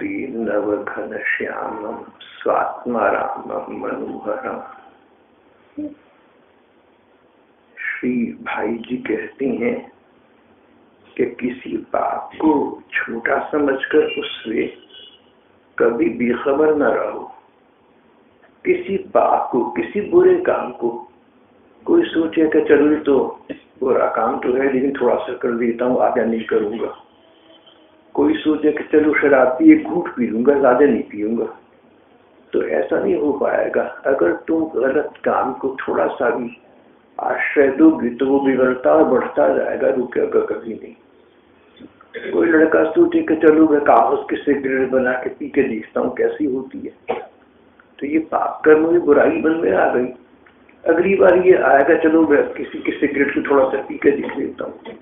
सुंदरी नव घन श्यामम स्वात्मारामम मनोहरम। श्री भाई जी कहती हैं कि किसी पाप को छोटा समझकर उससे कभी बेखबर न रहो। किसी पाप को, किसी बुरे काम को कोई सोचे कि चलो ये तो बुरा काम तो है लेकिन थोड़ा सा कर देता हूँ, आगे नहीं करूंगा। कोई सोचे कि चलो शराब पी एक घूंट पी लूंगा, ज्यादा नहीं पीऊंगा। तो ऐसा नहीं हो पाएगा। अगर तुम गलत काम को थोड़ा सा भी आश्रय दोगे तो वो बिगड़ता और बढ़ता जाएगा, रुकेगा कभी नहीं। कोई लड़का सोचे कि चलो मैं कागज के सिगरेट बना के पी के देखता हूँ कैसी होती है, तो ये पाप कर्म में बुराई मन में आ गई। अगली बार ये आएगा चलो मैं किसी के सिगरेट को थोड़ा सा पी के देख लेता हूँ।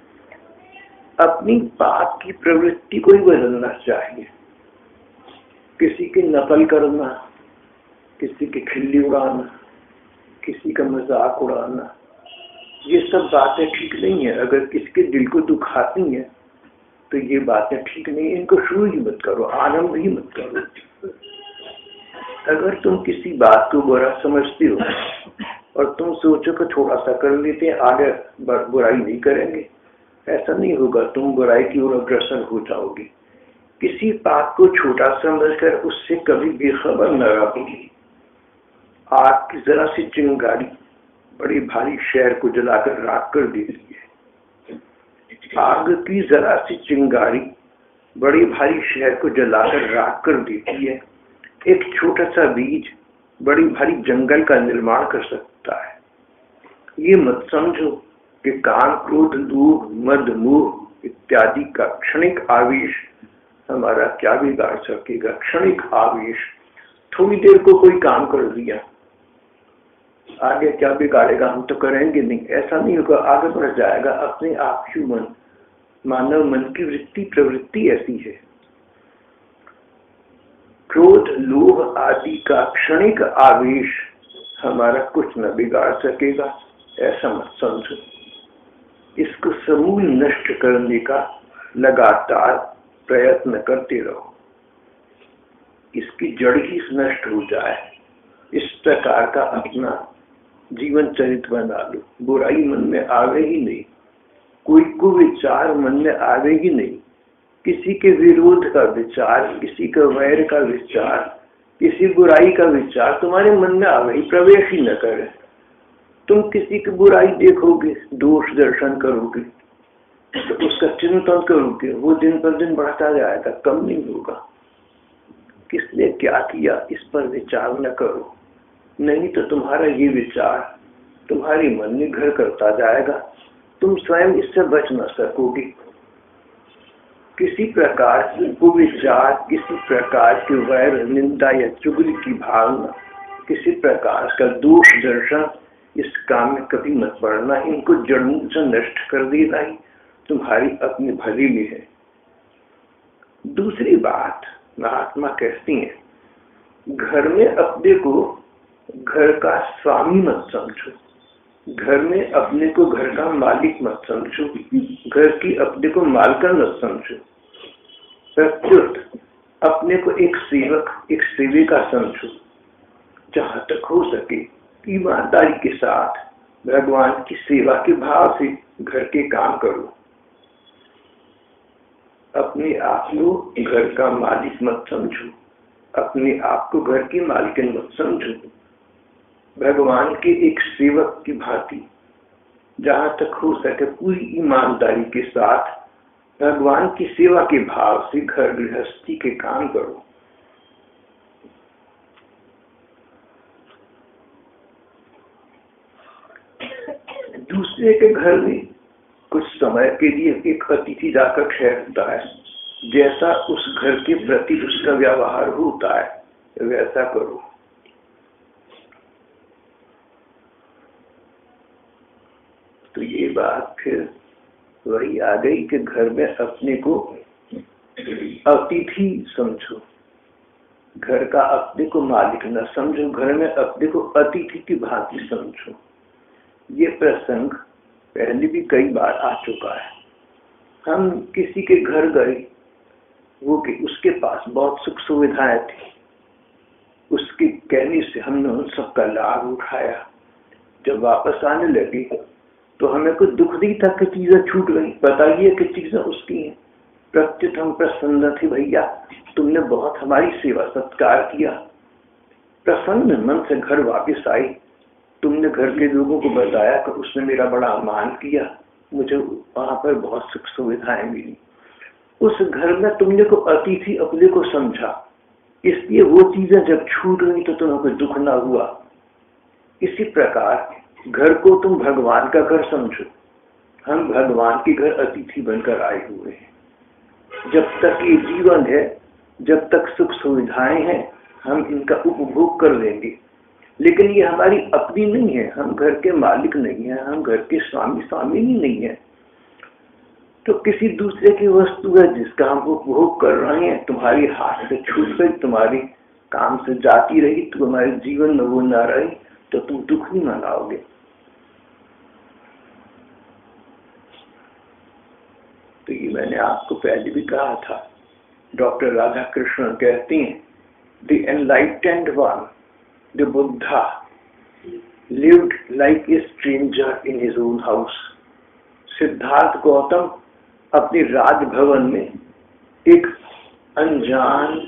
अपनी पाप की प्रवृत्ति को ही बदलना चाहिए। किसी की नकल करना, किसी की खिल्ली उड़ाना, किसी का मजाक उड़ाना, ये सब बातें ठीक नहीं है। अगर किसके दिल को दुखाती हैं तो ये बातें ठीक नहीं, इनको शुरू ही मत करो, आरंभ ही मत करो। अगर तुम किसी बात को बुरा समझते हो और तुम सोचो कि थोड़ा सा कर लेते हैं, आगे बुराई नहीं करेंगे, ऐसा नहीं होगा। तुम बुराई की ओर अग्रसर हो जाओगे। किसी पाप को छोटा समझकर उससे कभी बेखबर न रहोगे। आग की जरा सी चिंगारी बड़ी भारी शहर को जलाकर राख कर देती है। आग की जरा सी चिंगारी बड़ी भारी शहर को जलाकर राख कर देती है। एक छोटा सा बीज बड़ी भारी जंगल का निर्माण कर सकता है। ये मत समझो कि काम, क्रोध, लोभ, मद, मोह इत्यादि का क्षणिक आवेश हमारा क्या बिगाड़ सकेगा। क्षणिक आवेश, थोड़ी देर को कोई काम कर दिया, आगे क्या बिगाड़ेगा, हम तो करेंगे नहीं, ऐसा नहीं होगा, आगे बढ़ जाएगा अपने आप ही मन। मानव मन की वृत्ति प्रवृत्ति ऐसी है। क्रोध, लोभ आदि का क्षणिक आवेश हमारा कुछ न बिगाड़ सकेगा, ऐसा मत समझो। इसको समूल नष्ट करने का लगातार प्रयत्न करते रहो। इसकी जड़ ही नष्ट हो जाए, इस प्रकार का अपना जीवन चरित्र बना लो। बुराई मन में आवे ही नहीं, कोई को विचार मन में आवे ही नहीं। किसी के विरोध का विचार, किसी का वैर का विचार, किसी बुराई का विचार तुम्हारे मन में आवे ही, प्रवेश ही न करे। तुम किसी की बुराई देखोगे, दोष दर्शन करोगे तो उसका चिंतन करोगे, वो दिन पर दिन बढ़ता जाएगा, कम नहीं होगा। किसने क्या किया इस पर विचार न करो, नहीं तो तुम्हारा ये विचार तुम्हारे मन में घर करता जाएगा, तुम स्वयं इससे बच न सकोगे। किसी प्रकार की कुविचार, किसी प्रकार की वैर, निंदा या चुगली की भावना, किसी प्रकार का दोष दर्शन इस काम में कभी मत पड़ना। इनको जड़ों से नष्ट कर देना ही तुम्हारी अपनी भली में है। दूसरी बात महात्मा कहती हैं, घर में अपने को घर का स्वामी मत समझो, घर में अपने को घर का मालिक मत समझो, घर की अपने को मालकन मत समझो। प्रत्युत अपने को एक सेवक, एक सेविका समझो। जहां तक हो सके ईमानदारी के साथ भगवान की सेवा के भाव से घर के काम करो। अपने आप को घर का मालिक मत समझो, अपने आप को घर की मालकिन मत समझो। भगवान के एक सेवक की भांति जहां तक हो सके पूरी ईमानदारी के साथ भगवान की सेवा के भाव से घर गृहस्थी के काम करो। दूसरे के घर में कुछ समय के लिए एक अतिथि जाकर ठहरता है, जैसा उस घर के प्रति उसका व्यवहार होता है वैसा करो। तो ये बात फिर वही आ गई कि घर में अपने को अतिथि समझो, घर का अपने को मालिक न समझो, घर में अपने को अतिथि की भांति समझो। ये प्रसंग पहले भी कई बार आ चुका है। हम किसी के घर गए वो कि उसके पास बहुत सुख सुविधाएं थी, उसके कहने से हमने उन सबका लाभ उठाया। जब वापस आने लगे तो हमें कुछ दुख नहीं था कि चीजें छूट गई। बताइए कि चीजें उसकी हैं। प्रत्युत हम प्रसन्न थे, भैया तुमने बहुत हमारी सेवा सत्कार किया। प्रसन्न मन से घर वापस आई। तुमने घर के लोगों को बताया कि उसने मेरा बड़ा मान किया, मुझे वहां पर बहुत सुख सुविधाएं मिली। उस घर में तुमने को अतिथि अपने को समझा, इसलिए वो चीजें जब छूट गई तो तुम्हें कोई दुख ना हुआ। इसी प्रकार घर को तुम भगवान का घर समझो। हम भगवान के घर अतिथि बनकर आए हुए हैं। जब तक ये जीवन है, जब तक सुख सुविधाएं हैं, हम इनका उपभोग कर लेंगे, लेकिन ये हमारी अपनी नहीं है। हम घर के मालिक नहीं है, हम घर के स्वामी ही नहीं है। तो किसी दूसरे की वस्तु है जिसका हम उपभोग कर रहे हैं, तुम्हारी हाथ से छूट गई, तुम्हारी काम से जाती रही, तुम्हारे जीवन में वो ना रही, तो तुम दुख नहीं मनाओगे। तो ये मैंने आपको पहले भी कहा था। डॉक्टर राधा कृष्णन कहती हैं, the enlightened one, the Buddha, lived like a stranger in his own house. Siddharth Gautam अपने राजभवन में एक अनजान,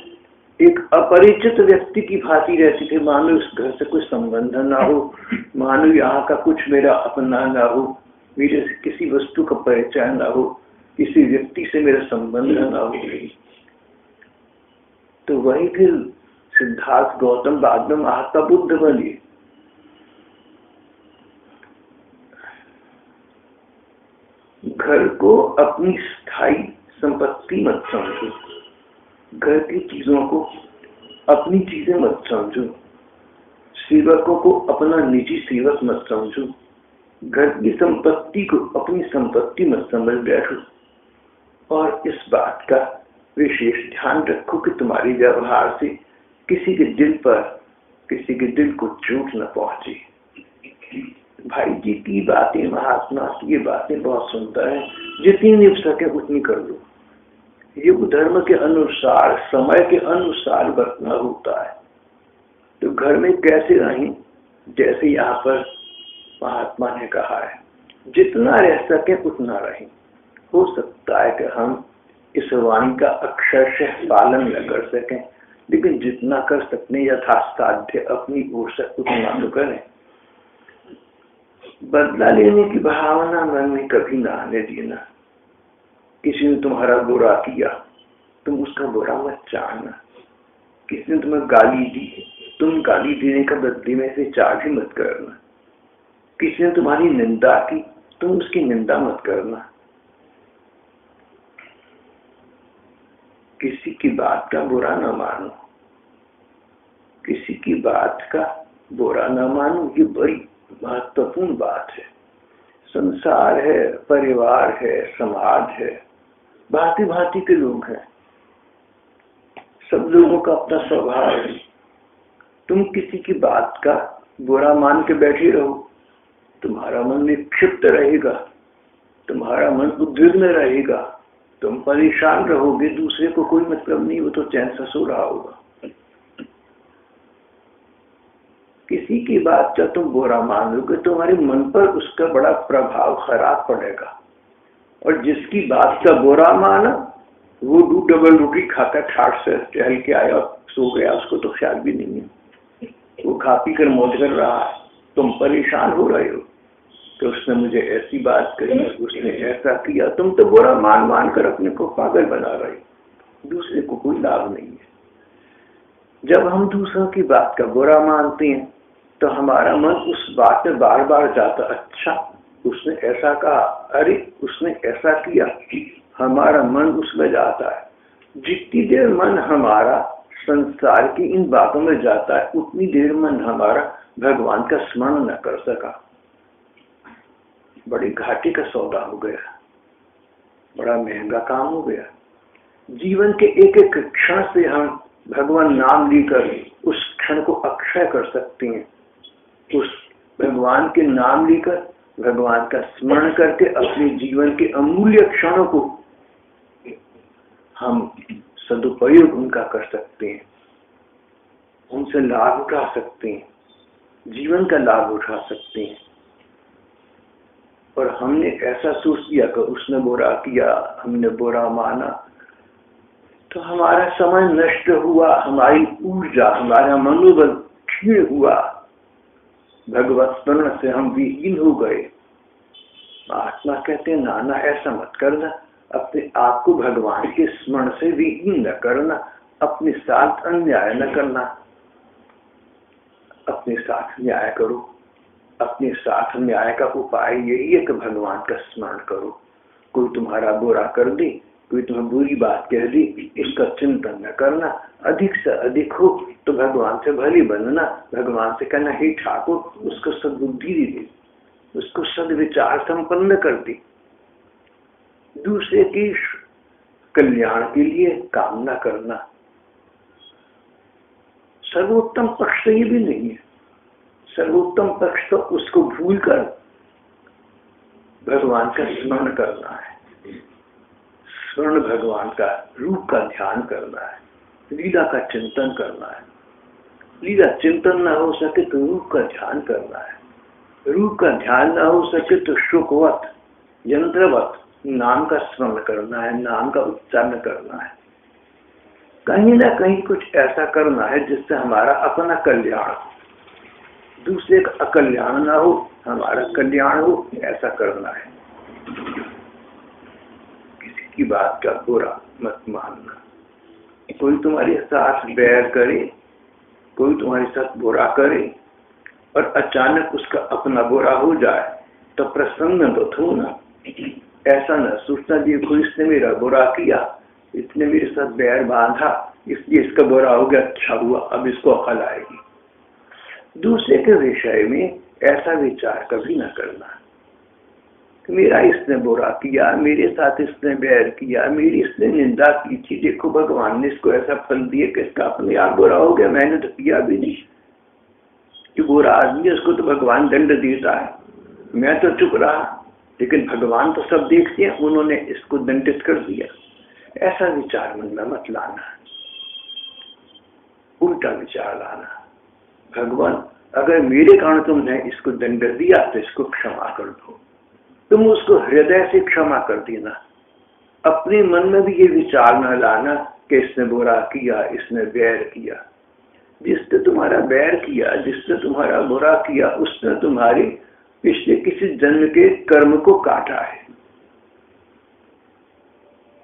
एक अपरिचित व्यक्ति की भांति रहते थे। मानो इस घर से कोई संबंध ना हो, मानो यहाँ का कुछ मेरा अपना ना हो, मेरे से किसी वस्तु का परिचय ना हो, किसी व्यक्ति से मेरा संबंध ना हो। तो वही फिर सिद्धार्थ गौतम बाद में महात्मा बुद्ध बने। घर को अपनी स्थायी संपत्ति मत समझो, घर की चीजों को अपनी चीजें मत समझो, सेवकों को अपना निजी सेवक मत समझो, घर की संपत्ति को अपनी संपत्ति मत समझ बैठो। और इस बात का विशेष ध्यान रखो कि तुम्हारे व्यवहार से किसी के दिल पर, किसी के दिल को चोट न पहुंचे। भाई जी की बातें, महात्मा की बातें बहुत सुनता है, जितनी निभ सके उतनी कर लो। युग धर्म के अनुसार, समय के अनुसार बरतना होता है। तो घर में कैसे रहें, जैसे यहाँ पर महात्मा ने कहा है, जितना रह सके उतना रहें। हो सकता है कि हम इस वाणी का अक्षरशः पालन न कर सकें, लेकिन जितना कर सकते यथासाध्य अपनी ओर से उतना तो करें। बदला लेने की भावना मन में कभी ना आने देना। किसी ने तुम्हारा बुरा किया, तुम उसका बुरा मत चाहना। किसी ने तुम्हें गाली दी, तुम गाली देने का बदले में से चार्ज मत करना। किसी ने तुम्हारी निंदा की, तुम उसकी निंदा मत करना। किसी की बात का बुरा न मानो, किसी की बात का बुरा न मानो, ये बड़ी महत्वपूर्ण बात है। संसार है, परिवार है, समाज है, भांति भांति के लोग हैं, सब लोगों का अपना स्वभाव है। तुम किसी की बात का बुरा मान के बैठे रहो, तुम्हारा मन निक्षिप्त रहेगा, तुम्हारा मन उद्विग्न रहेगा, तुम परेशान रहोगे। दूसरे को कोई मतलब नहीं, वो तो चैन से सो रहा होगा। किसी की बात का तुम बुरा मान लोगे, तुम्हारे मन पर उसका बड़ा प्रभाव खराब पड़ेगा। और जिसकी बात का बुरा माना, वो डबल रोटी खाकर ठाट से टहल के आया और सो गया, उसको तो ख्याल भी नहीं है। वो खा पी कर मौज कर रहा है, तुम परेशान हो रहे हो कि उसने मुझे ऐसी बात कही, उसने ऐसा किया। तुम तो बुरा मान मान कर अपने को पागल बना रहे हो, दूसरे को कोई लाभ नहीं है। जब हम दूसरों की बात का बुरा मानते हैं तो हमारा मन उस बात में बार बार जाता, अच्छा उसने ऐसा कहा, अरे उसने ऐसा किया, हमारा मन उसमें जाता है। जितनी देर मन हमारा संसार की इन बातों में जाता है, उतनी देर मन हमारा भगवान का स्मरण न कर सका। बड़ी घाटे का सौदा हो गया, बड़ा महंगा काम हो गया। जीवन के एक एक क्षण से हम भगवान नाम लेकर उस क्षण को अक्षय कर सकते हैं। उस भगवान के नाम लेकर, भगवान का स्मरण करके अपने जीवन के अमूल्य क्षणों को हम सदुपयोग उनका कर सकते हैं, उनसे लाभ उठा सकते हैं, जीवन का लाभ उठा सकते हैं। और हमने ऐसा सोच लिया कि उसने बुरा किया, हमने बुरा माना, तो हमारा समय नष्ट हुआ, हमारी ऊर्जा, हमारा मनोबल क्षीण हुआ, भगवत स्मरण से हम विहीन हो गए। महात्मा कहते हैं नाना ऐसा मत करना, अपने आप को भगवान के स्मरण से विहीन न करना, अपने साथ अन्याय न करना, अपने साथ न्याय करो। अपने साथ न्याय का उपाय यही है कि भगवान का स्मरण करो। कोई तुम्हारा बुरा कर दे, कोई तुम्हें बुरी बात कह दे, इसका चिंतन न करना। अधिक से अधिक हो तो भगवान से भली बनना, भगवान से कहना हे ठाकुर उसको सद्बुद्धि दे, उसको सद्विचार संपन्न कर दे, दूसरे की कल्याण के लिए कामना करना। सर्वोत्तम पक्ष ये भी नहीं है। सर्वोत्तम पक्ष तो उसको भूलकर भगवान का स्मरण करना है, स्मरण भगवान का रूप का ध्यान करना है, लीला का चिंतन करना है। लीला चिंतन ना हो सके तो रूप का ध्यान करना है, रूप का ध्यान ना हो सके तो शुकवत यंत्रवत नाम का स्मरण करना है, नाम का उच्चारण करना है। कहीं ना कहीं कुछ ऐसा करना है जिससे हमारा अपना कल्याण, दूसरे का अकल्याण ना हो, हमारा कल्याण हो, ऐसा करना है। किसी की बात का बुरा मत मानना। कोई तुम्हारे साथ बैर करे, कोई तुम्हारे साथ बुरा करे और अचानक उसका अपना बुरा हो जाए तो प्रसन्न तो हो ना। ऐसा न सोचना देखो इसने मेरा बुरा किया, इसने मेरे साथ बैर बांधा, इसलिए इसका बुरा हो गया, अच्छा हुआ, अब इसको अकल आएगी। दूसरे के विषय में ऐसा विचार कभी ना करना। मेरा इसने बुरा किया, मेरे साथ इसने बैर किया, मेरी इसने निंदा की थी, देखो भगवान ने इसको ऐसा फल दिया कि इसका अपने आप बुरा हो गया, मैंने तो किया भी नहीं। जो बुरा आदमी है उसको तो भगवान दंड देता है, मैं तो चुप रहा, लेकिन भगवान तो सब देखते हैं, उन्होंने इसको दंडित कर दिया। ऐसा विचार मन में मत लाना, उल्टा विचार लाना। भगवान अगर मेरे कारण तुमने इसको दंड दिया तो इसको क्षमा कर दो। तुम उसको हृदय से क्षमा कर देना। अपने मन में भी ये विचार न लाना कि इसने बुरा किया, इसने बैर किया। जिसने तुम्हारा बैर किया, जिसने तुम्हारा बुरा किया, उसने तुम्हारे पिछले किसी जन्म के कर्म को काटा है।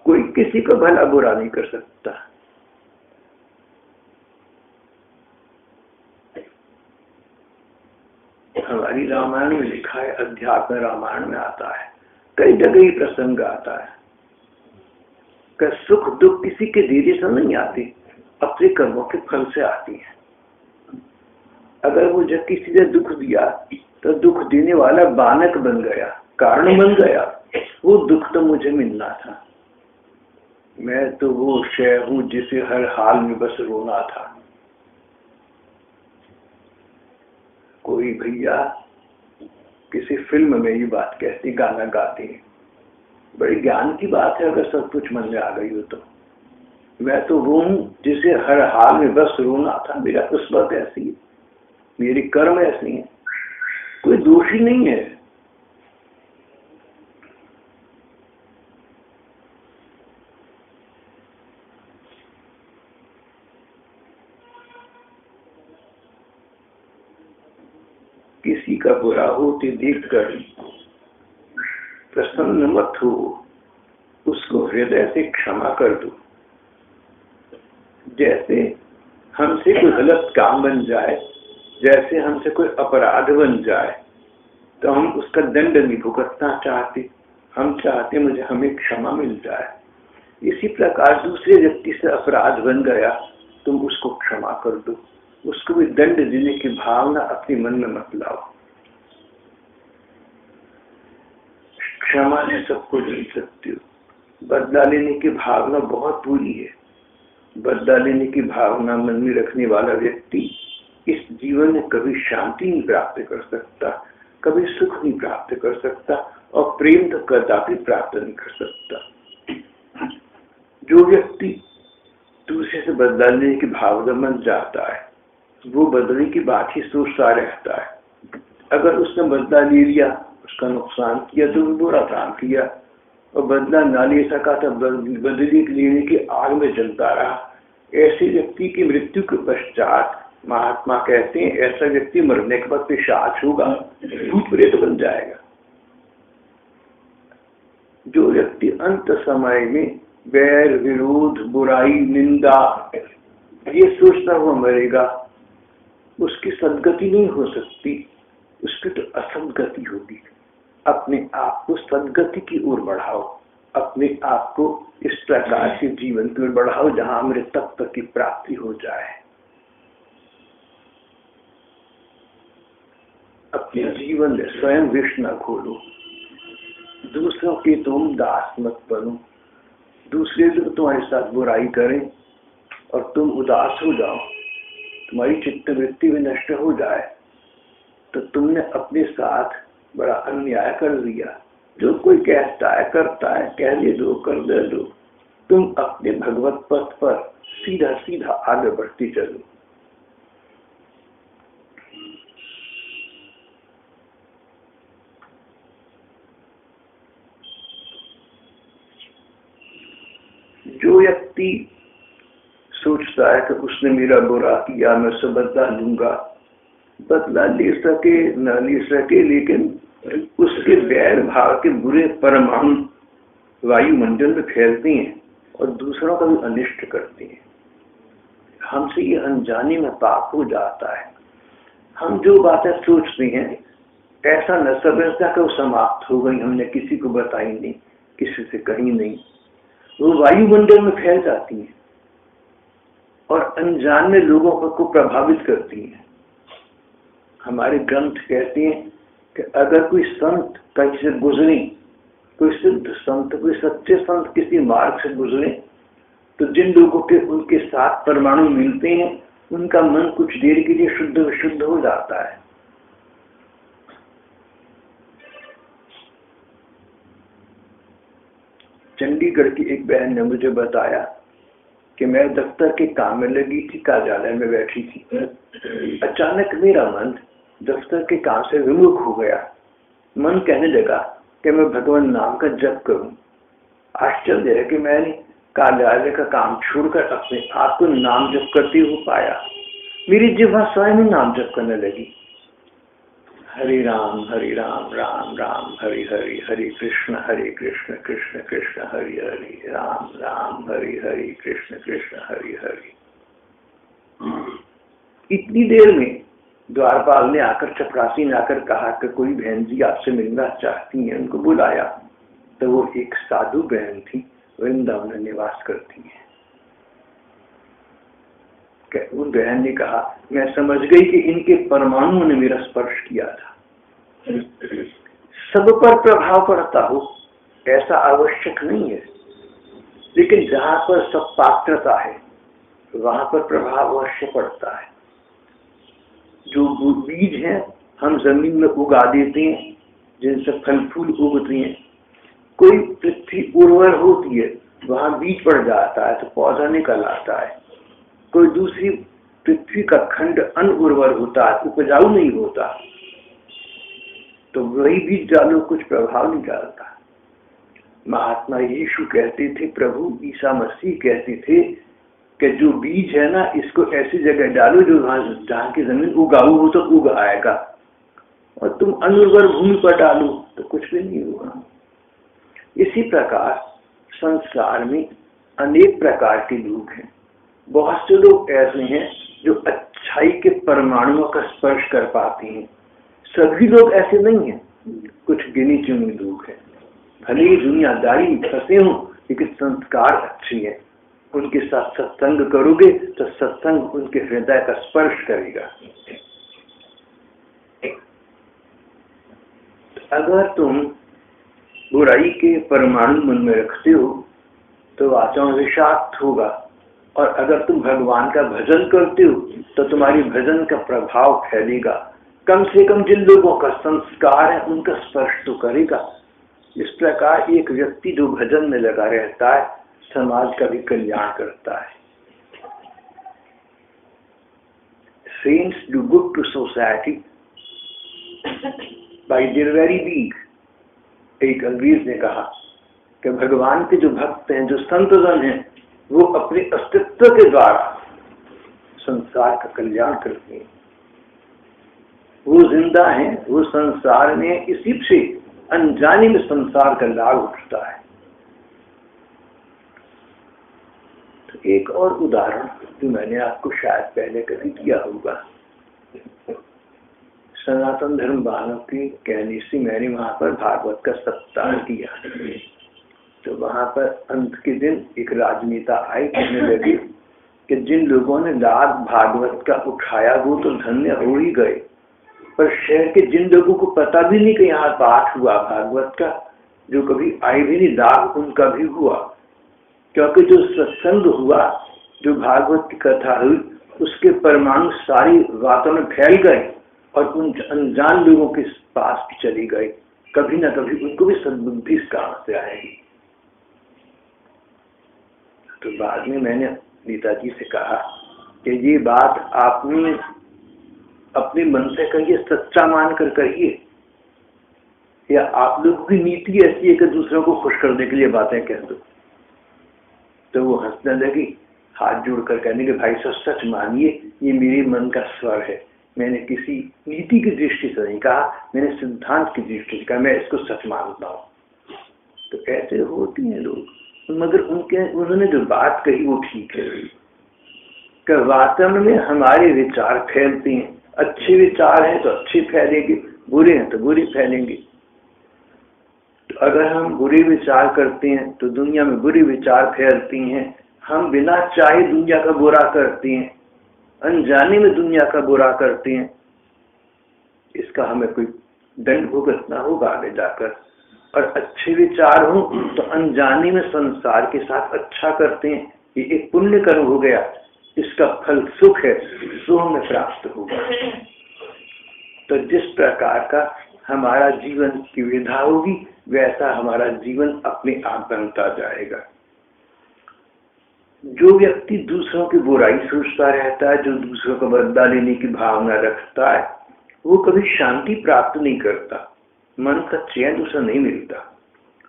कोई किसी को भला बुरा नहीं कर सकता। हमारी रामायण में लिखा है, अध्यात्म रामायण में आता है, कई जगह ही प्रसंग आता है कि सुख दुख किसी के धीरे से नहीं आती, अपने कर्मों के फल से आती है। अगर मुझे किसी ने दुख दिया तो दुख देने वाला बानक बन गया, कारण बन गया, वो दुख तो मुझे मिलना था। मैं तो वो शय हूं जिसे हर हाल में बस रोना था। कोई भैया किसी फिल्म में ये बात कहती, गाना गाती है, बड़ी ज्ञान की बात है अगर सब कुछ मन में आ गई हो तो। मैं तो वो हूं जिसे हर हाल में बस रोना था, मेरा किस्मत ऐसी है, मेरी कर्म ऐसी है, कोई दोषी नहीं है। किसी का बुरा होते देखकर प्रसन्न मत हो, उसको हृदय से क्षमा कर दो। जैसे हमसे कोई गलत काम बन जाए, जैसे हमसे कोई अपराध बन जाए तो हम उसका दंड नहीं भुगतना चाहते, हम चाहते मुझे हमें क्षमा मिल जाए। इसी प्रकार दूसरे व्यक्ति से अपराध बन गया, तुम उसको क्षमा कर दो, उसको भी दंड देने की भावना अपने मन में मत लाओ। क्षमा से सबको दे सकते हो। बदला लेने की भावना बहुत बुरी है। बदला लेने की भावना मन में रखने वाला व्यक्ति इस जीवन में कभी शांति नहीं प्राप्त कर सकता, कभी सुख नहीं प्राप्त कर सकता, और प्रेम तो कदापि प्राप्त नहीं कर सकता। जो व्यक्ति दूसरे से बदला लेने की भावना मन जाता है, वो बदलने की बात ही सोचता रहता है। अगर उसने बदला ले लिया, उसका नुकसान किया तो वो बुरा काम किया, और बदला ना ले सका तो बदले लेने की आग में जलता रहा। ऐसे व्यक्ति की मृत्यु के पश्चात महात्मा कहते हैं ऐसा व्यक्ति मरने के बाद पिशाच होगा, भूत प्रेत बन जाएगा। जो व्यक्ति अंत समय में वैर, विरोध, बुराई, निंदा ये सोचता हुआ मरेगा, उसकी सदगति नहीं हो सकती, उसकी तो असदगति होगी। अपने आप को सदगति की ओर बढ़ाओ, अपने आप को इस प्रकार के जीवन की ओर बढ़ाओ जहां अमृत तत्व की प्राप्ति हो जाए। अपने जीवन में स्वयं विष न खोलो, दूसरों के तुम दास मत बनो। दूसरे लोग तुम्हारे साथ बुराई करें और तुम उदास हो जाओ, तुम्हारी चित्तवृत्ति भी नष्ट हो जाए, तो तुमने अपने साथ बड़ा अन्याय कर दिया। जो कोई कहता है करता है, कह दे दो, कर दे दो, तुम अपने भगवत पथ पर सीधा सीधा आगे बढ़ते चलो। जो व्यक्ति सोचता है कि उसने मेरा बुरा किया, मैं उससे बदला लूंगा, बदला ले सके न ले सके, लेकिन उसके वैर भाव के बुरे परमाणु वायुमंडल में फैलते हैं और दूसरों का भी अनिष्ट करते हैं। हमसे ये अनजाने में पाप हो जाता है। हम जो बातें सोचते हैं ऐसा न समझता कि वो समाप्त हो गई, हमने किसी को बताई नहीं, किसी से कही नहीं, वो वायुमंडल में फैल जाती हैं और अनजाने लोगों को प्रभावित करती हैं। हमारे ग्रंथ कहते हैं कि अगर कोई संत कहीं से गुजरे, कोई सिद्ध संत, कोई सच्चे संत किसी मार्ग से गुजरे, तो जिन लोगों के उनके साथ परमाणु मिलते हैं उनका मन कुछ देर के लिए शुद्ध विशुद्ध हो जाता है। चंडीगढ़ की एक बहन ने मुझे बताया कि मैं दफ्तर के काम में लगी थी, कार्यालय में बैठी थी। अचानक मेरा मन दफ्तर के काम से विमुख हो गया। मन कहने लगा कि मैं भगवान नाम का जप करूं। आश्चर्य है कि मैंने कार्यालय का काम छोड़कर अपने आप को नाम जप करते हुए पाया। मेरी जिह्वा स्वयं ही नाम जप करने लगी। हरे राम राम राम हरि हरि, हरे कृष्ण कृष्ण कृष्ण हरि हरि, राम राम हरि हरि, कृष्ण कृष्ण हरि हरि। इतनी देर में द्वारपाल ने आकर, चपरासी ने आकर कहा कि कोई बहन जी आपसे मिलना चाहती हैं। उनको बुलाया तो वो एक साधु बहन थी, वृंदावन में निवास करती है। उन बहन ने कहा मैं समझ गई कि इनके परमाणुओं ने मेरा स्पर्श किया था। सब पर प्रभाव पड़ता हो ऐसा आवश्यक नहीं है, लेकिन जहां पर सब पात्रता है वहां पर प्रभाव अवश्य पड़ता है। जो बीज हैं हम जमीन में उगा देते हैं, जिनसे फल फूल उगते हैं। कोई पृथ्वी उर्वर होती है, वहां बीज पड़ जाता है तो पौधा निकल आता है। कोई दूसरी पृथ्वी का खंड अनउर्वर होता है, उपजाऊ नहीं होता, तो वही बीज डालो, कुछ प्रभाव नहीं डालता। महात्मा यीशु कहते थे, प्रभु ईसा मसीह कहते थे कि जो बीज है ना, इसको ऐसी जगह डालो जो जहाँ की जमीन उगाऊ हो तो उग आएगा, और तुम अनउर्वर भूमि पर डालो तो कुछ भी नहीं होगा। इसी प्रकार संसार में अनेक प्रकार के लोग हैं। बहुत से लोग ऐसे हैं जो अच्छाई के परमाणुओं का स्पर्श कर पाते हैं। सभी लोग ऐसे नहीं हैं, कुछ गिने चुने लोग हैं। भले ही दुनियादारी फंसे हों, लेकिन संस्कार अच्छे हैं। उनके साथ सत्संग करोगे तो सत्संग उनके हृदय का स्पर्श करेगा। अगर तुम बुराई के परमाणु मन में रखते हो तो आचरण विषाक्त होगा, और अगर तुम भगवान का भजन करते हो तो तुम्हारी भजन का प्रभाव फैलेगा। कम से कम जिन लोगों का संस्कार है उनका स्पर्श तो करेगा। इस प्रकार एक व्यक्ति जो भजन में लगा रहता है समाज का भी कल्याण करता है। saints do good to society by their very being. एक अंग्रेज ने कहा कि भगवान के जो भक्त हैं, जो संतजन हैं, वो अपने अस्तित्व के द्वारा संसार का कल्याण करते हैं। वो जिंदा हैं, वो संसार में इसी से अनजाने में संसार का लाभ उठता है। तो एक और उदाहरण जो मैंने आपको शायद पहले कभी दिया होगा, सनातन धर्म वालों के कहने से मैंने वहां पर भागवत का सप्ताह किया। तो वहां पर अंत के दिन एक राजनेता आए, कहने लगे कि जिन लोगों ने लाभ भागवत का उठाया वो तो धन्य हो ही गए, पर शहर के जिन लोगों को पता भी नहीं कि यहाँ पाठ हुआ भागवत का, जो कभी आए भी नहीं, लाभ उनका भी हुआ। क्योंकि जो सत्संग हुआ, जो भागवत की कथा हुई, उसके परमाणु सारी बातों में फैल गए और उन अनजान लोगों के पास भी चली गए। कभी ना कभी उनको भी सद्बुद्धि इस काम से आएगी। तो बाद में मैंने नेताजी से कहा कि ये बात आपने अपने मन से कहिए, सच्चा मानकर कहिए, या आप लोग की नीति ऐसी है कि दूसरों को खुश करने के लिए बातें कह दो। तो वो हंसने लगी, हाथ जोड़कर कहने के भाई साहब सच मानिए, ये मेरे मन का स्वर है। मैंने किसी नीति की दृष्टि से नहीं कहा, मैंने सिद्धांत की दृष्टि से कहा, मैं इसको सच मानता हूँ। तो ऐसे होती हैं लोग, मगर उन्होंने जो बात कही वो ठीक है कि वातावरण में हमारे विचार फैलते हैं। अच्छे विचार हैं तो अच्छे फैलेंगे, बुरे हैं तो बुरे फैलेंगे। तो अगर हम बुरे विचार करते हैं तो दुनिया में बुरे विचार फैलती हैं। हम बिना चाहे दुनिया का बुरा करते हैं, अनजाने में दुनिया का बुरा करते हैं। इसका हमें कोई दंड भुगतना होगा आगे जाकर। और अच्छे विचार हो तो अनजाने में संसार के साथ अच्छा करते हैं, ये एक पुण्य कर्म हो गया। इसका फल सुख है, सो हमें प्राप्त होगा। तो जिस प्रकार का हमारा जीवन की विधा होगी, वैसा हमारा जीवन अपने आप बनता जाएगा। जो व्यक्ति दूसरों की बुराई सोचता रहता है, जो दूसरों का बदला लेने की भावना रखता है, वो कभी शांति प्राप्त नहीं करता, मन का चैन उसे नहीं मिलता,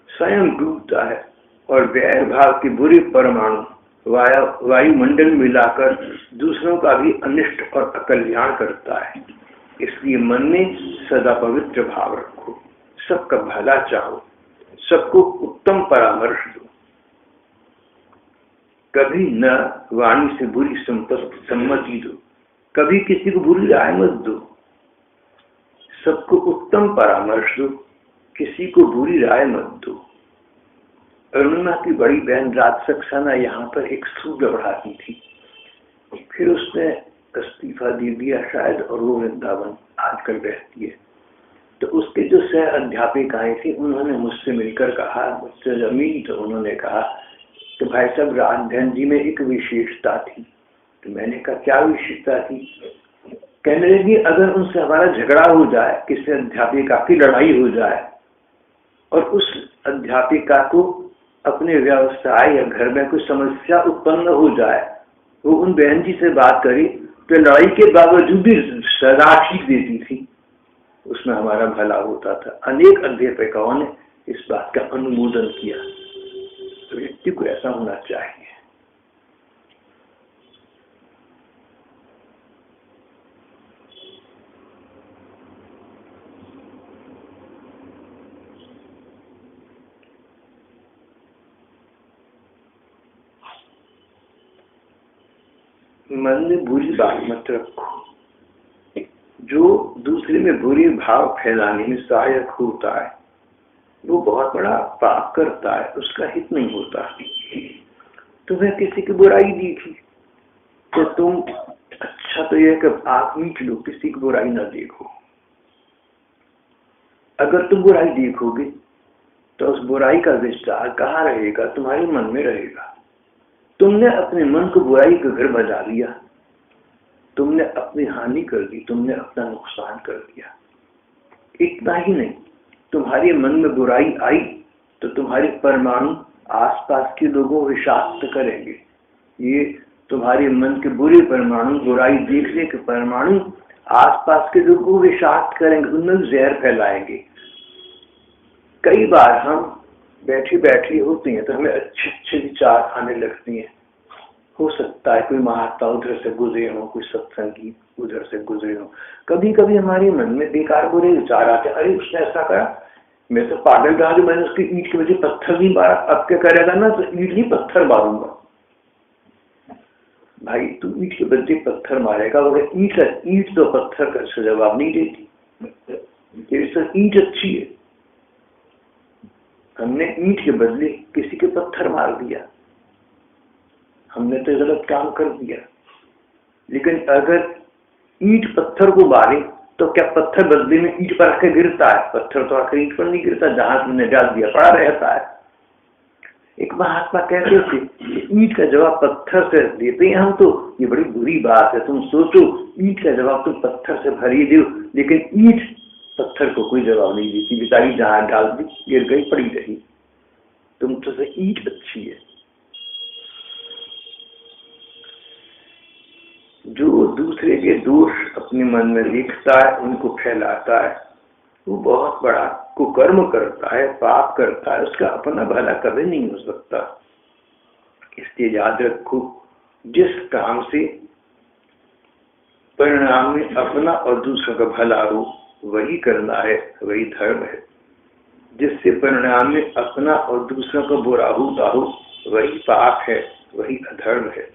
स्वयं डूबता है और वैर भाव के बुरे परमाणु वायुमंडल मिलाकर दूसरों का भी अनिष्ट और अकल्याण करता है। इसलिए मन में सदा पवित्र भाव रखो, सबका भला चाहो, सबको उत्तम परामर्श दो। कभी न वाणी से बुरी सम्मति दो, कभी किसी को बुरी राय मत दो। सबको उत्तम परामर्श दो, किसी को बुरी राय मत दो। अरुणिमा की बड़ी बहन रात सक्सेना यहाँ पर एक सूर्य बढ़ाती थी, फिर उसने इस्तीफा दे दिया शायद, और वो वृंदावन आजकल रहती है। तो उसके जो सह अध्यापिक आए थे, उन्होंने मुझसे मिलकर कहा, मुझसे जमीन, तो उन्होंने कहा कि भाई साहब रात बहन जी में एक विशेषता थी। तो मैंने कहा क्या विशेषता थी? कहने लगी अगर उनसे हमारा झगड़ा हो जाए, किसी अध्यापिका की लड़ाई हो जाए, और उस अध्यापिका को अपने व्यवसाय या घर में कोई समस्या उत्पन्न हो जाए, वो उन बहन जी से बात करी तो लड़ाई के बावजूद भी सजा ठीक देती थी, उसमें हमारा भला होता था। अनेक अध्यापिकाओं ने इस बात का अनुमोदन किया। तो व्यक्ति को ऐसा होना चाहिए। मन में बुरी बात मत रखो। जो दूसरे में बुरे भाव फैलाने में सहायक होता है, वो बहुत बड़ा पाप करता है, उसका हित नहीं होता। तुम्हें किसी की बुराई देखी तो तुम अच्छा तो यह कि आंख मीच लो, किसी की बुराई ना देखो। अगर तुम बुराई देखोगे तो उस बुराई का विस्तार कहाँ रहेगा? तुम्हारे मन में रहेगा। तुमने अपने मन को बुराई का घर बजा लिया, तुमने अपनी हानि कर दी, तुमने अपना नुकसान कर दिया। इतना ही नहीं, तुम्हारे मन में बुराई आई तो तुम्हारे परमाणु आसपास के लोगों को विषाक्त करेंगे। ये तुम्हारे मन के बुरे परमाणु, बुराई देखने के परमाणु आसपास के लोगों को विषाक्त करेंगे, उनमें जहर फैलाएंगे। कई बार हम बैठे बैठे होते हैं तो हमें अच्छे अच्छे विचार आने लगते हैं। हो सकता है कोई महात्मा उधर से गुजरे हो, कोई सत्संगी उधर से गुजरे हो। कभी कभी हमारे मन में बेकार बुरे विचार आते हैं, अरे उसने ऐसा करा, मैं तो पागल रहा जो मैंने उसकी ईंट की वजह पत्थर नहीं मारा, अब क्या करेगा ना, तो ईंट नहीं पत्थर मारूंगा। भाई तू ईंट के बदले पत्थर मारेगा, मगर ईंट तो पत्थर का जवाब नहीं देती। ईंट अच्छी है, हमने ईंट के बदले किसी के पत्थर मार दिया, हमने तो गलत काम कर दिया। लेकिन अगर ईंट पत्थर को मारे तो क्या पत्थर बदले में ईंट पर आके गिरता है? पत्थर तो आकर ईंट पर नहीं गिरता, जहां तुमने डाल दिया पड़ा रहता है। एक महात्मा कहते थे ईंट का जवाब पत्थर से देते हैं हम, तो ये बड़ी बुरी बात है। तुम सोचो ईंट का जवाब तुम पत्थर से भरी दो, लेकिन ईंट पत्थर को कोई जवाब नहीं देती, बेचारी जहां डाल दी गिर गई, पड़ी रही। तुम तो से ईंट अच्छी है। जो दूसरे के दोष अपने मन में देखता है, उनको फैलाता है, वो बहुत बड़ा कुकर्म करता है, पाप करता है, उसका अपना भला कभी नहीं हो सकता। इसलिए याद रखो, जिस काम से परिणाम में अपना और दूसरों का भला हो वही करना है, वही धर्म है। जिससे परिणाम में अपना और दूसरों का बुरा होता हो वही पाप है, वही अधर्म है।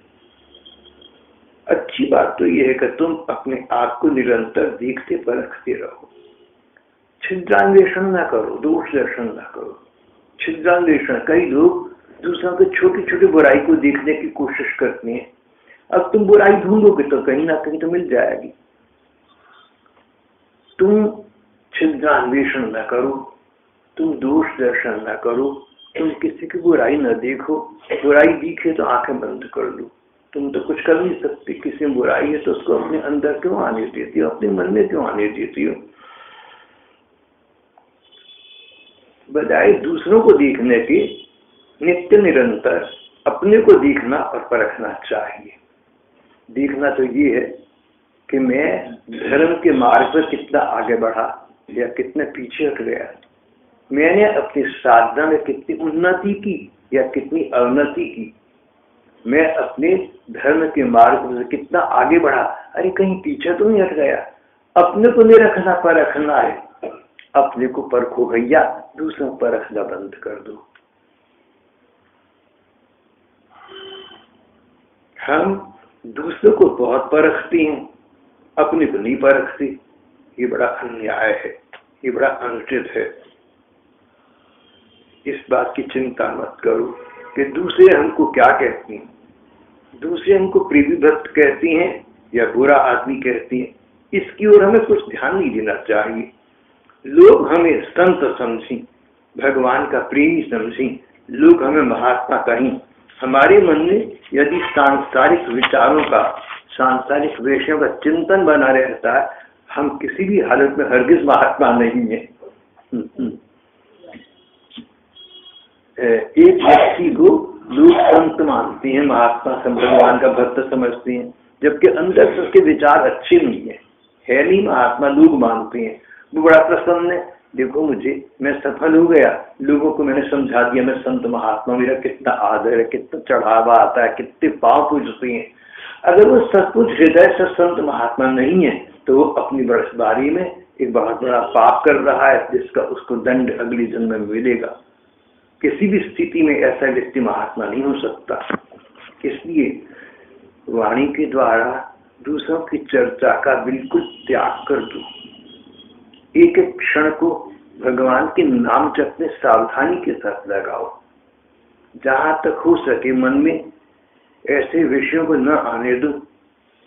अच्छी बात तो यह है कि तुम अपने आप को निरंतर देखते परखते रहो, छिद्रान्वेषण ना करो, दोष दर्शन ना करो। छिद्रान्वेषण, कई लोग दूसरों के छोटी छोटी बुराई को देखने की कोशिश करते हैं। अब तुम बुराई ढूंढोगे तो कहीं ना कहीं तो मिल जाएगी। तुम छिद्रान्वेषण न करो, तुम दोष दर्शन न करो, तुम किसी की बुराई न देखो। बुराई दिखे तो आंखें बंद कर लो, तुम तो कुछ कर नहीं सकते। किसी में बुराई है तो उसको अपने अंदर क्यों आने देती हो, अपने मन में क्यों आने देती हो? बजाय दूसरों को देखने के नित्य निरंतर अपने को देखना और परखना चाहिए। देखना तो ये है कि मैं धर्म के मार्ग पर कितना आगे बढ़ा या कितने पीछे हट गया, मैंने अपनी साधना में कितनी उन्नति की या कितनी अवनति की, मैं अपने धर्म के मार्ग में कितना आगे बढ़ा, अरे कहीं पीछे तो नहीं हट गया। अपने को नहीं रखना, परखना है। अपने को परखो भैया, दूसरों पर रखना बंद कर दो। हम दूसरों को बहुत परखते हैं, अपने को नहीं परखते। ये बड़ा अन्याय है, ये बड़ा अनुचित है। इस बात की चिंता मत करो कि दूसरे हमको क्या कहते हैं, दूसरे हमको प्रीतिभक्त कहती हैं या बुरा आदमी कहती हैं, इसकी ओर हमें कुछ ध्यान नहीं देना चाहिए। लोग हमें संत समझी, भगवान का प्रेमी समझी, लोग हमें महात्मा कहीं, हमारे मन में यदि सांसारिक विचारों का, सांसारिक विषयों का चिंतन बना रहता है, हम किसी भी हालत में हरगिज महात्मा नहीं है। एक व्यक्ति को लोग संत मानते हैं, महात्मा भगवान का भक्त समझते हैं, जबकि अंदर से उसके विचार अच्छे नहीं है नहीं महात्मा, लोग मानते हैं। वो बड़ा प्रसन्न है, देखो मुझे, मैं सफल हो गया, लोगों को मैंने समझा दिया मैं संत महात्मा, मेरा कितना आदर है, कितना चढ़ावा आता है, कितने पांव पूजते हैं। अगर वो सचमुच हृदय से संत महात्मा नहीं है तो वो अपनी बरसबारी में एक बहुत बड़ा पाप कर रहा है, जिसका उसको दंड अगले जन्म में मिलेगा। किसी भी स्थिति में ऐसा व्यक्ति महात्मा नहीं हो सकता। इसलिए वाणी के द्वारा दूसरों की चर्चा का बिल्कुल त्याग कर दो। एक एक क्षण को भगवान के नाम जप में सावधानी के साथ लगाओ। जहां तक हो सके मन में ऐसे विषयों को न आने दो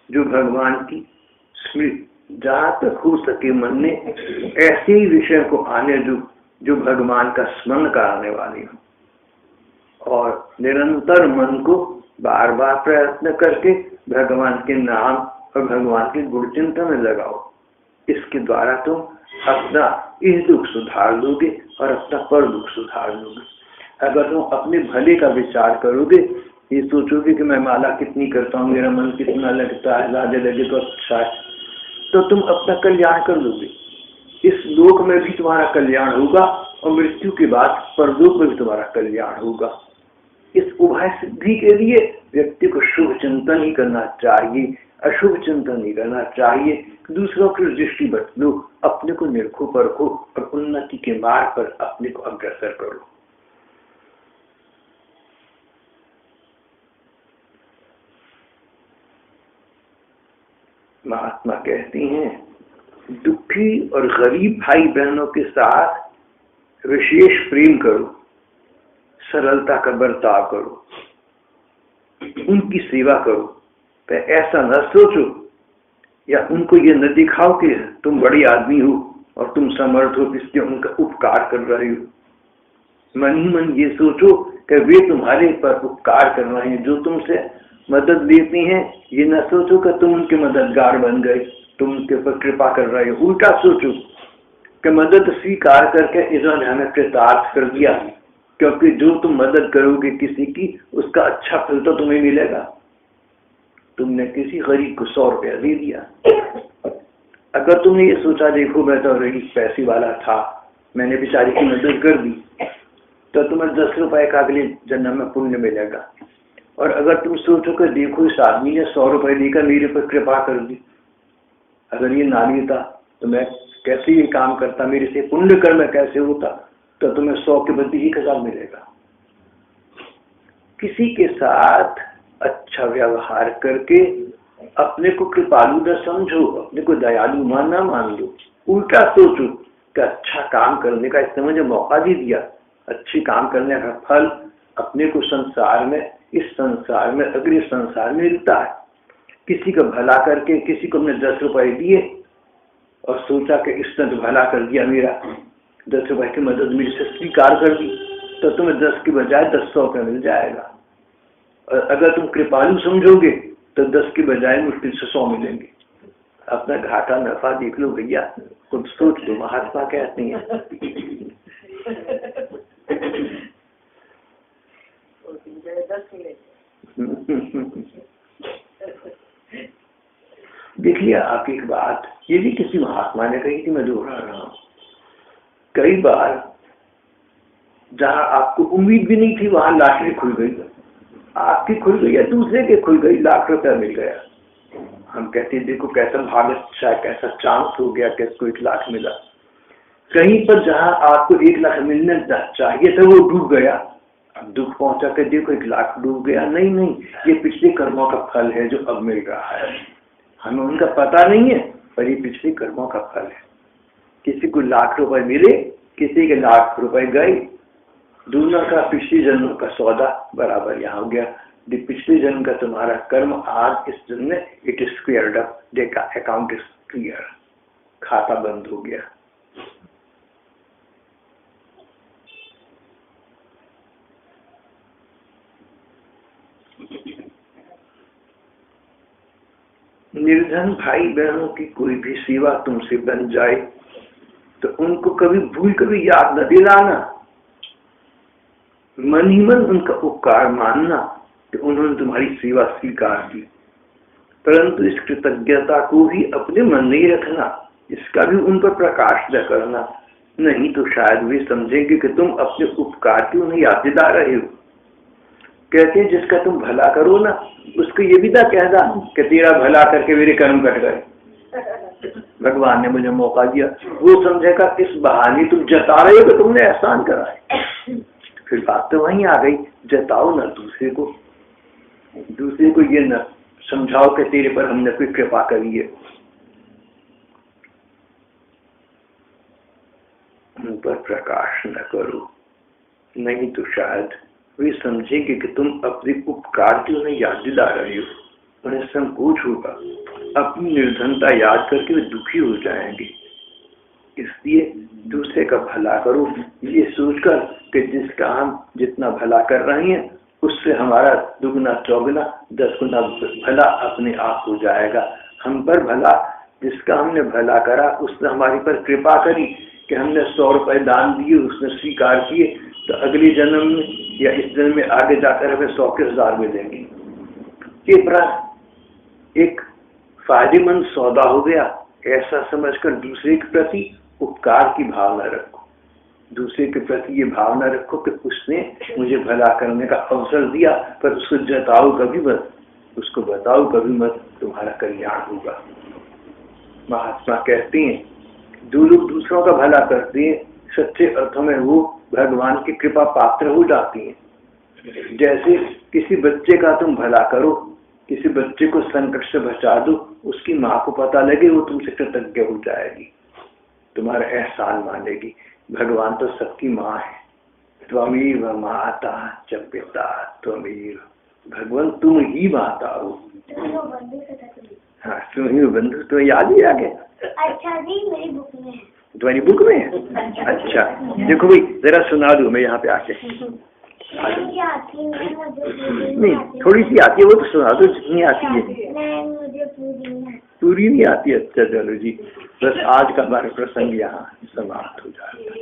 जो भगवान की स्मृति, जहां तक हो सके मन में ऐसे ही विषयों को आने दो जो भगवान का स्मरण कराने वाले हो। और निरंतर मन को बार बार प्रयत्न करके भगवान के नाम और भगवान के गुण चिंतन में लगाओ। इसके द्वारा तुम अपना इस दुख सुधार लोगे और अपना पर दुख सुधार लोगे। अगर तुम अपने भले का विचार करोगे ये सोचोगे कि मैं माला कितनी करता हूँ, मेरा मन कितना लगता है, लाजे लगे तो अच्छा है, तो तुम अपना कल्याण कर लोगे। इस लोक में भी तुम्हारा कल्याण होगा और मृत्यु के बाद परलोक में भी तुम्हारा कल्याण होगा। इस उभय सिद्धि के लिए व्यक्ति को शुभ चिंतन ही करना चाहिए, अशुभ चिंतन नहीं करना चाहिए। दूसरों की दृष्टि बदलो, अपने को निरखो परखो और उन्नति के मार्ग पर अपने को अग्रसर करो। महात्मा कहती हैं, दुखी और गरीब भाई बहनों के साथ विशेष प्रेम करो, सरलता का बर्ताव करो, उनकी सेवा करो। तो ऐसा न सोचो या उनको ये न दिखाओ कि तुम बड़ी आदमी हो और तुम समर्थ हो, इसलिए उनका उपकार कर रहे हो। मन ही मन ये सोचो कि वे तुम्हारे पर उपकार कर रहे हैं, जो तुमसे मदद लेती हैं। ये न सोचो कि तुम उनके मददगार बन गए, तुम उनके ऊपर कृपा कर रहे हो। उल्टा सोचो कि मदद स्वीकार करके इन्होंने हमें कृतार्थ कर दिया, क्योंकि जो तुम मदद करोगे किसी की, उसका अच्छा फल तो तुम्हें मिलेगा। तुमने किसी गरीब को 100 रुपया दे दिया, अगर तुमने ये सोचा देखो मैं तो गरीब पैसे वाला था, मैंने बेचारे की मदद कर दी, तो तुम्हें 10 रुपए का अगले जन्म में पुण्य मिलेगा। और अगर तुम सोचो कि देखो इस आदमी ने 100 रुपए देकर मेरे पर कृपा कर दी, अगर ये ना लेता तो मैं कैसे ये काम करता, मेरे से पुण्य कर्म कैसे होता, तो तुम्हें 100 के बदले 1000 मिलेगा। किसी के साथ अच्छा व्यवहार करके अपने को कृपालु न समझो, अपने को दयालु न मान लो। उल्टा सोचो कि अच्छा काम करने का इसने मुझे मौका दे दिया, अच्छी काम करने का फल अपने को संसार में, इस संसार में, अगले संसार में मिलता है। किसी का भला करके किसी को हमने 10 रुपए दिए और सोचा कि इसने तो भला कर दिया, मेरा 10 रुपए की मदद मेरे से स्वीकार कर दी, तो तुम्हें 10 की बजाय 100 रुपये मिल जाएगा। और अगर तुम कृपालु समझोगे तो 10 की बजाय मुश्किल से 100 मिलेंगे। अपना घाटा नफा देख लो भैया, खुद सोच लो। महात्मा कहते हैं देखिए आप एक बात, ये भी किसी महात्मा ने कही थी, मैं दोहरा रहा हूँ। कई बार जहाँ आपको उम्मीद भी नहीं थी वहां लॉटरी खुल गई, आपकी खुल गई या दूसरे के खुल गई, लाख रुपया मिल गया। हम कहते देखो कैसा भाग्य अच्छा है, कैसा चांस हो गया कि इसको 1 लाख मिला। कहीं पर जहाँ आपको 1 लाख मिलने चाहिए था वो डूब गया, अब दुख पहुंचा के देखो 1 लाख डूब गया। नहीं, ये पिछले कर्मों का फल है जो अब मिल रहा है, हमें उनका पता नहीं है, पर ये पिछले कर्मों का फल है। किसी को लाख रुपए मिले, किसी के लाख रुपए गए, दोनों का पिछले जन्म का सौदा बराबर यहाँ हो गया। पिछले जन्म का तुम्हारा कर्म आज इस जन्म में इट इज क्लियर्ड अप, देखा अकाउंट इज क्लियर, खाता बंद हो गया। निर्धन भाई बहनों की कोई भी सेवा तुमसे बन जाए तो उनको कभी भूल कभी याद न दिलाना, मन ही मन उनका उपकार मानना कि उन्होंने तुम्हारी सेवा स्वीकार की, परंतु इस कृतज्ञता को भी अपने मन में ही रखना, इसका भी उन पर प्रकाश न करना, नहीं तो शायद वे समझेंगे कि तुम अपने उपकार की उन्हें याद दिला रहे हो। कहते हैं जिसका तुम भला करो ना, उसको ये भी ना कहना कि तेरा भला करके मेरे कर्म कट गए, भगवान ने मुझे मौका दिया। वो समझेगा इस बहाने तुम जता रहे हो कि तुमने एहसान करा है। फिर बात तो वहीं आ गई, जताओ ना दूसरे को ये न समझाओ कि तेरे पर हमने कोई कृपा करी है। उन पर प्रकाश न करो, नहीं तो शायद वे समझेंगे कि तुम अपने उपकार की उन्हें याद दिला रहे हो। उन्हें संकोच होगा, अपनी निर्धनता याद करके वे दुखी हो जाएंगे। इसलिए दूसरे का भला करो, ये सोचकर कि जिसका हम जितना भला कर रहे हैं उससे हमारा दुगना चौगुना 10 गुना भला अपने आप हो जाएगा। हम पर भला, जिसका हमने भला करा उसने हमारे पर कृपा करी कि हमने 100 रुपए दान दिए, उसने स्वीकार किए, तो अगले जन्म में या इस जन्म में आगे जाकर हमें 100 के 1000 मिलेंगे। ये बड़ा एक फायदेमंद सौदा हो गया। ऐसा समझकर दूसरे के प्रति उपकार की भावना रखो, दूसरे के प्रति ये भावना रखो कि उसने मुझे भला करने का अवसर दिया, पर उसको जताओ कभी मत, उसको बताओ कभी मत, तुम्हारा कल्याण होगा। महात्मा कहते हैं जो लोग दूसरों का भला करते हैं सच्चे अर्थों में वो भगवान की कृपा पात्र हो जाती हैं। जैसे किसी बच्चे का तुम भला करो, किसी बच्चे को संकट से बचा दो, उसकी माँ को पता लगे वो तुमसे कृतज्ञ हो जाएगी, तुम्हारा एहसान मानेगी। भगवान तो सबकी माँ है। त्वमेव माता च पिता त्वमेव, भगवान तुम ही माता हो। हाँ तुम ही बंधु, तो याद ही आ गया। अच्छा जी मेरी बुक में है। तुम्हारी बुक में है? अच्छा देखो भाई जरा सुना दो मैं यहाँ पे आके। नहीं थोड़ी सी आती है वो तो सुना दो, जितनी आती है। मुझे पूरी नहीं आती। अच्छा चलो जी, बस आज का हमारा प्रसंग यहाँ समाप्त हो जाएगा।